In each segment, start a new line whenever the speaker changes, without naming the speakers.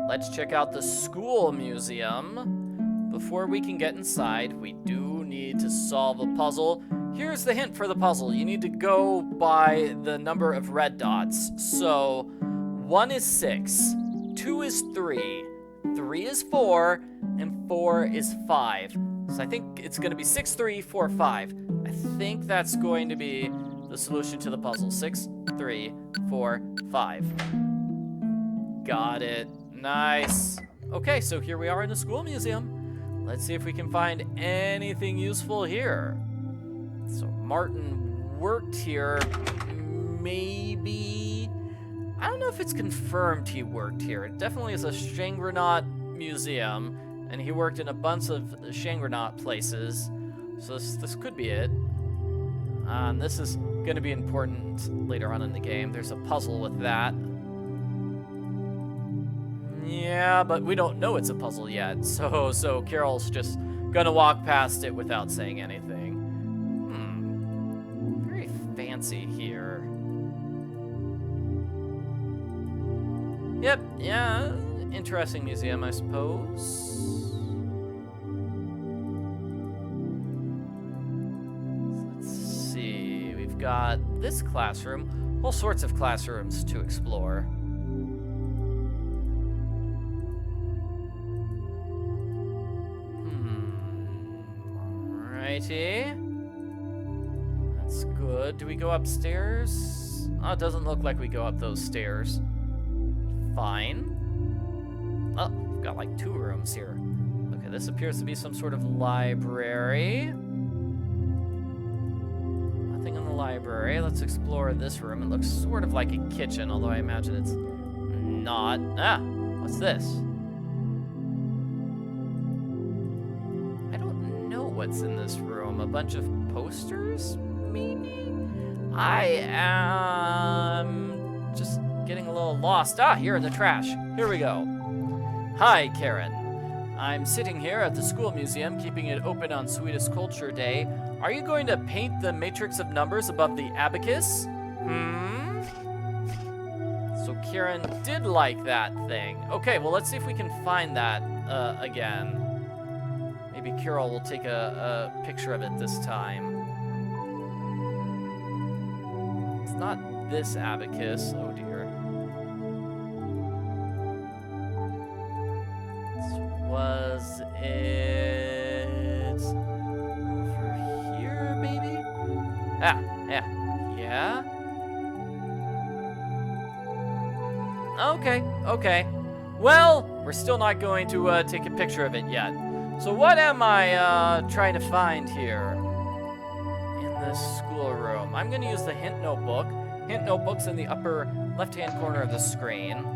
Let's check out the school museum. Before we can get inside, we do need to solve a puzzle. Here's the hint for the puzzle. You need to go by the number of red dots. So, 1 is 6, 2 is 3, 3 is 4, and 4 is 5. So I think it's going to be 6, 3, 4, 5. I think that's going to be the solution to the puzzle. 6, 3, 4, 5. Got it. Nice. Okay, so here we are in the school museum. Let's see if we can find anything useful here. So Martin worked here. Maybe... I don't know if it's confirmed he worked here. It definitely is a Shangri-La museum, and he worked in a bunch of Shangri-La places. So this could be it. This is going to be important later on in the game. There's a puzzle with that. Yeah, but we don't know it's a puzzle yet, so Carol's just gonna walk past it without saying anything. Very fancy here. Yep, yeah, interesting museum, I suppose. Let's see, we've got this classroom, all sorts of classrooms to explore. Alrighty. That's good. Do we go upstairs? Oh, it doesn't look like we go up those stairs. Fine. Oh, we've got like 2 rooms here. Okay, this appears to be some sort of library. Nothing in the library. Let's explore this room. It looks sort of like a kitchen, although I imagine it's not. Ah, what's this? What's in this room? A bunch of posters, maybe? I am just getting a little lost. Ah, here in the trash. Here we go. Hi, Carin. I'm sitting here at the school museum, keeping it open on Swedish Culture Day. Are you going to paint the matrix of numbers above the abacus? So Carin did like that thing. Okay, well, let's see if we can find that again. Maybe Carol will take a picture of it this time. It's not this abacus. Oh, dear. Was it over here, maybe? Ah, yeah. Yeah? Okay. Well, we're still not going to take a picture of it yet. So what am I trying to find here in this schoolroom? I'm going to use the hint notebook. Hint notebook's in the upper left-hand corner of the screen.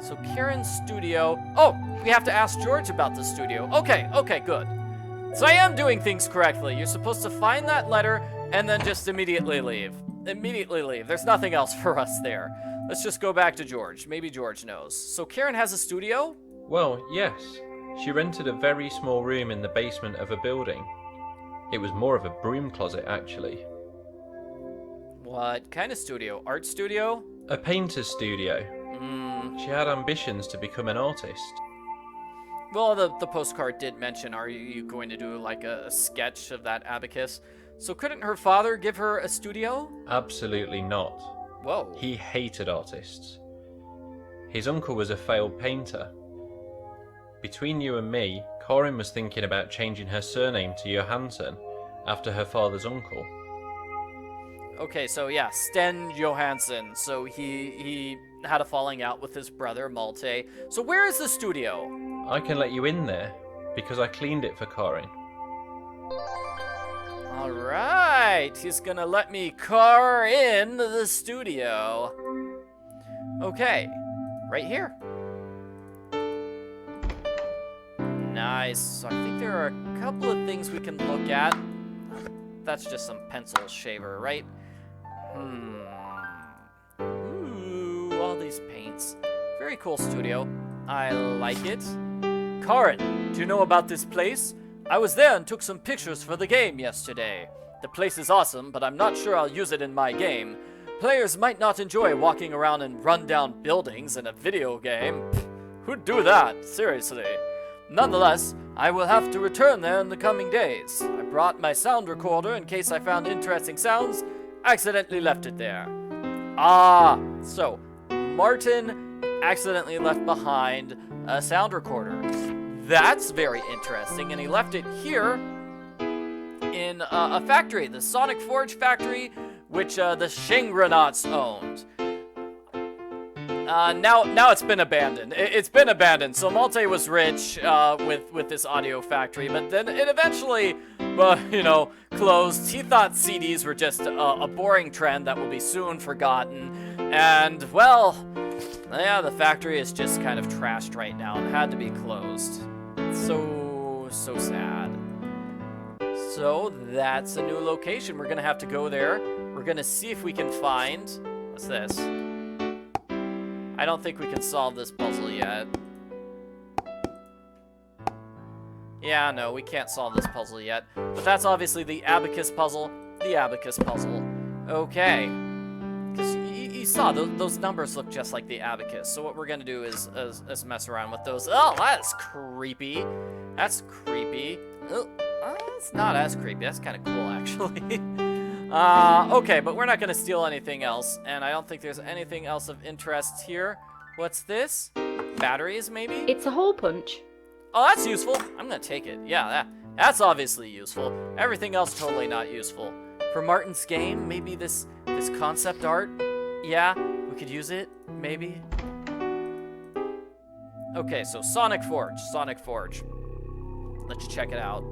So Carin's studio. Oh, we have to ask George about the studio. Okay, good. So I am doing things correctly. You're supposed to find that letter and then just immediately leave. There's nothing else for us there. Let's just go back to George. Maybe George knows. So Carin has a studio?
Well, yes. She rented a very small room in the basement of a building. It was more of a broom closet, actually.
What kind of studio? Art studio?
A painter's studio. She had ambitions to become an artist.
Well, the postcard did mention, are you going to do like a sketch of that abacus? So couldn't her father give her a studio?
Absolutely not.
Whoa.
He hated artists. His uncle was a failed painter. Between you and me, Carin was thinking about changing her surname to Johansson after her father's uncle.
Okay, so yeah, Sten Johansson. So he had a falling out with his brother, Malte. So where is the studio?
I can let you in there, because I cleaned it for Carin.
Alright, he's gonna let me car in the studio. Okay, right here. Nice. So I think there are a couple of things we can look at. That's just some pencil shaver, right? Ooh, all these paints. Very cool studio. I like it. Carin, do you know about this place? I was there and took some pictures for the game yesterday. The place is awesome, but I'm not sure I'll use it in my game. Players might not enjoy walking around in run-down buildings in a video game. Who'd do that? Seriously. Nonetheless, I will have to return there in the coming days. I brought my sound recorder in case I found interesting sounds. Accidentally left it there. Ah, so Martin accidentally left behind a sound recorder. That's very interesting, and he left it here in a factory, the Sonic Forge factory, which the Shangri-Nauts owned. Now it's been abandoned. It's been abandoned. So Malte was rich with this audio factory, but then it eventually, closed. He thought CDs were just a boring trend that will be soon forgotten. And, well, yeah, the factory is just kind of trashed right now and had to be closed. So sad. So that's a new location. We're gonna have to go there. We're gonna see if we can find... What's this? I don't think we can solve this puzzle yet. Yeah, no, we can't solve this puzzle yet. But that's obviously the abacus puzzle. The abacus puzzle. Okay. Because you saw, those numbers look just like the abacus. So what we're going to do is mess around with those. Oh, that's creepy. That's creepy. Oh, it's not as creepy. That's kind of cool, actually. Okay, but we're not going to steal anything else. And I don't think there's anything else of interest here. What's this? Batteries, maybe?
It's a hole punch.
Oh, that's useful. I'm going to take it. Yeah, that's obviously useful. Everything else totally not useful. For Martin's game, maybe this concept art. Yeah, we could use it, maybe. Okay, so Sonic Forge. Let's check it out.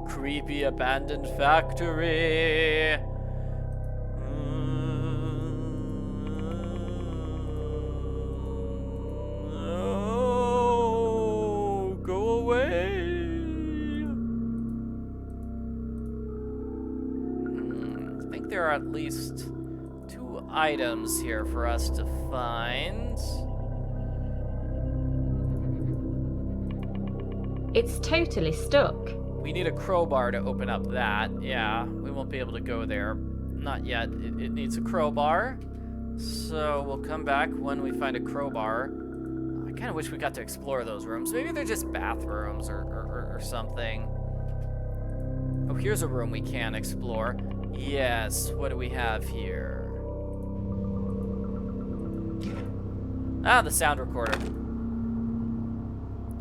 Creepy abandoned factory. Oh, go away. I think there are at least 2 items here for us to find.
It's totally stuck.
We need a crowbar to open up that. Yeah, we won't be able to go there. Not yet. It needs a crowbar. So we'll come back when we find a crowbar. I kind of wish we got to explore those rooms. Maybe they're just bathrooms or something. Oh, here's a room we can explore. Yes, what do we have here? Ah, the sound recorder.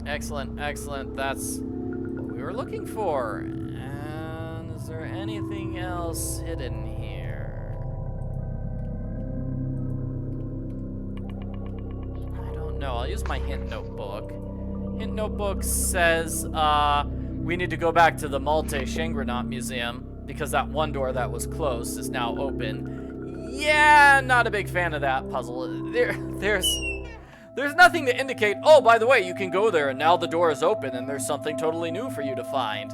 Excellent. That's what we were looking for. And is there anything else hidden here? I don't know. I'll use my hint notebook. Hint notebook says we need to go back to the Malte Museum because that one door that was closed is now open. Yeah, not a big fan of that puzzle. There's nothing to indicate, oh, by the way, you can go there and now the door is open and there's something totally new for you to find.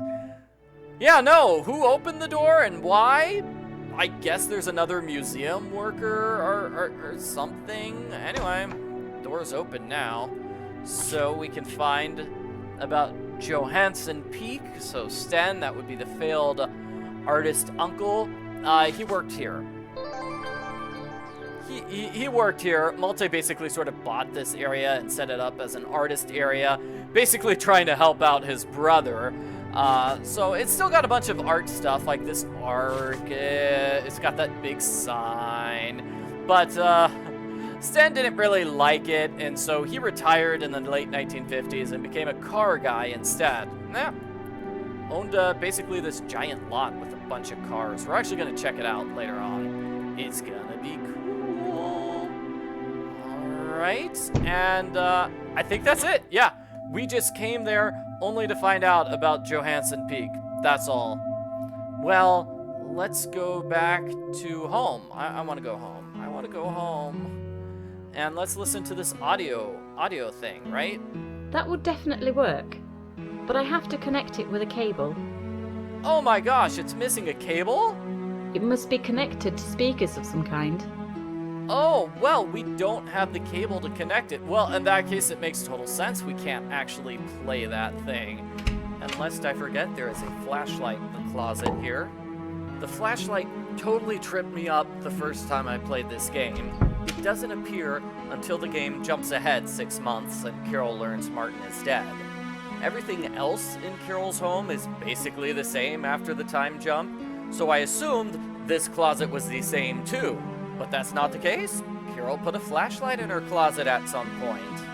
Yeah, no, who opened the door and why? I guess there's another museum worker or something. Anyway, door's open now. So we can find about Johansen Peak. So Sten, that would be the failed artist uncle. He worked here. He worked here. Malte basically sort of bought this area and set it up as an artist area, basically trying to help out his brother. So it's still got a bunch of art stuff, like this arc. It's got that big sign. But Sten didn't really like it, and so he retired in the late 1950s and became a car guy instead. Yeah. Owned basically this giant lot with a bunch of cars. We're actually going to check it out later on. It's going to be cool. Right, and I think that's it. Yeah, we just came there only to find out about Johansen Peak. That's all. Well, let's go back to home. I want to go home. I want to go home. And let's listen to this audio thing, right?
That would definitely work, but I have to connect it with a cable.
Oh my gosh, it's missing a cable?
It must be connected to speakers of some kind.
Oh, well, we don't have the cable to connect it. Well, in that case, it makes total sense. We can't actually play that thing. And lest I forget, there is a flashlight in the closet here. The flashlight totally tripped me up the first time I played this game. It doesn't appear until the game jumps ahead 6 months and Carol learns Martin is dead. Everything else in Carol's home is basically the same after the time jump, so I assumed this closet was the same too. But that's not the case. Carol put a flashlight in her closet at some point.